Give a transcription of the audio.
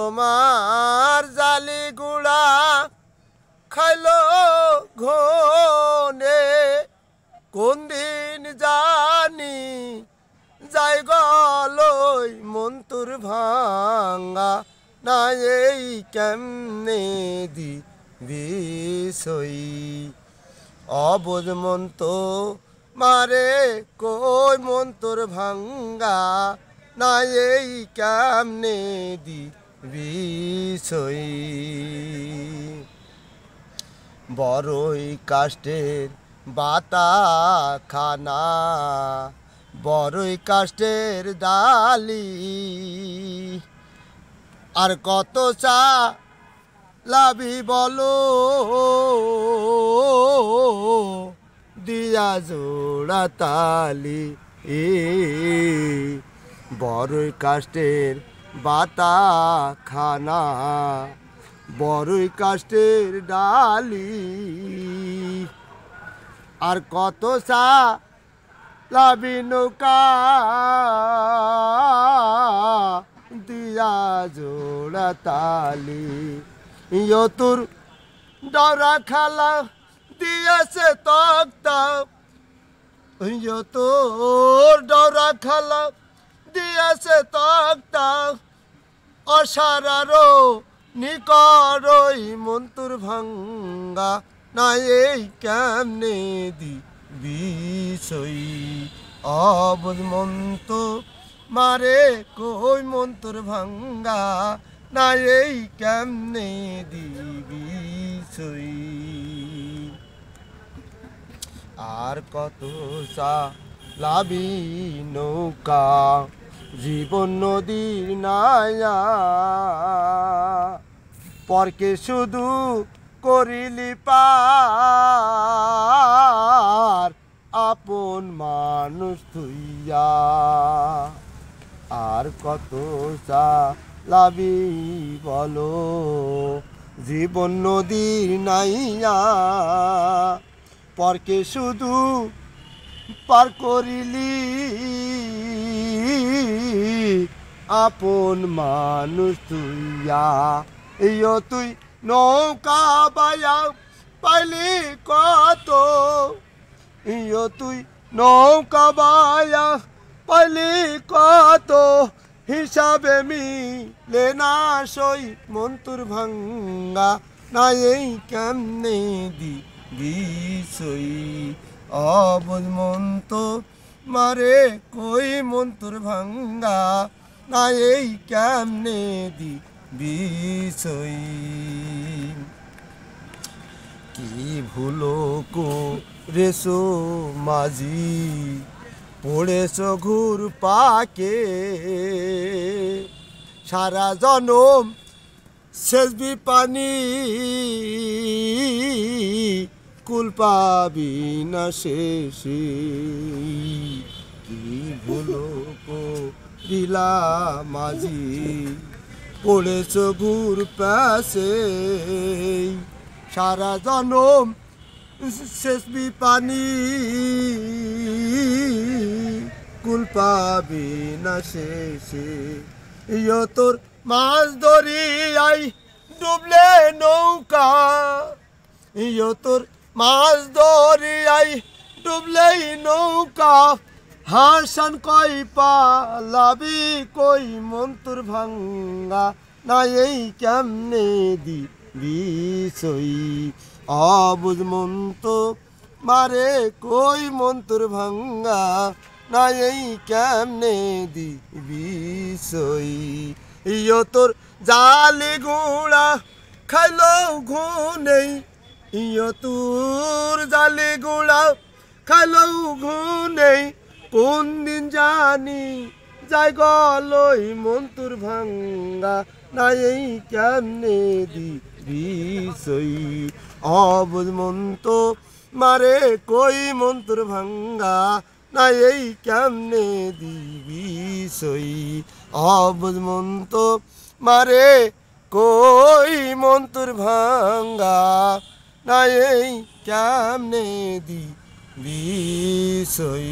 তোমার জালি গুড়া খাইলো ঘনে কোন দিন জানি যাই গলই মন্তুর ভাঙ্গা না এই কেমনে বিষয় অবোধ মন্ত মারে কই মন্তর ভাঙ্গা না এই কেমনে বিষয় বড়ই কাষ্টের বাতা খানা বড়ই কাষ্টের ডালি আর কত চা লাভি বলো দিয়া জোড়া তালি বড়ই কাষ্টের বাতা খানা বড়ই কাষ্টের ডালি আর কত চা লাভি নৌকা দিয়া জোড়া তালি তোর ডরা খালা দিয়েছে তক্তা তোর ডরা খালা দিয়েছে তক্তা অসারারো নিকরই মন্তুর ভাঙ্গা না এই কেমনে বিষয় অবোধ মন্ত মারে কই মন্তুর ভাঙ্গা না এই কেমনে বিষয় আর কত লাভি নৌকা জীবন নদীর নায়া পরকে শুধু করিলি পার আপন মানুষ তুইয়া আর কত লাভি বলো জীবন নদীর নাইয়া পরকে শুধু পার করিলি আপন মানুষ তুইয়া ইয়ো তুই নৌকা বায়া পাইলি কত ইয়ো তুই নৌকা বায়া পাইলি কত হিসাবে মিলে না সই মন্তুর ভাঙ্গা না এই কেমনে বিষয় অবোধ মন্ত মারে কই মন্তুর ভাঙ্গা না এই কেমনে বিষয় কি ভুলো রেসো মাঝি পড়েছ ঘুর পাকে সারা জনম সেজবি পানি কুল পাবি না শেষে কি ভুলো দিলা মাঝি পড়েছ ঘুর পাশে সারা জনম সেজবি পানি কুল পাবি না শেষে ইয়ো তোর মাছ দরিয়াই ডুবলে নৌকা ইয়ো তোর মাছ দরিয়াই ডুবলেই নৌকা হাসান কই পালাবি কই মন্তুর ভাঙ্গা না এই কেমনে বিষয় অবুঝ মন্ত মারে কই মন্তুর ভাঙ্গা না এই কেমনে বিষয় ইয়ো তোর জালি গুড়া খাইলো ঘুনেই ইয়ো তোর জালি গুড়া খাইলো ঘুনেই কোন দিন জানি যাই গলই মন্তুর ভাঙ্গা না এই কেমনে বিষয় অবুঝ মন্ত মারে কই মন্তুর ভাঙ্গা না এই কেমনে বিষয় অবুঝ মন্ত মারে কই মন্তুর ভাঙ্গা না এই কেমনে বিষয়।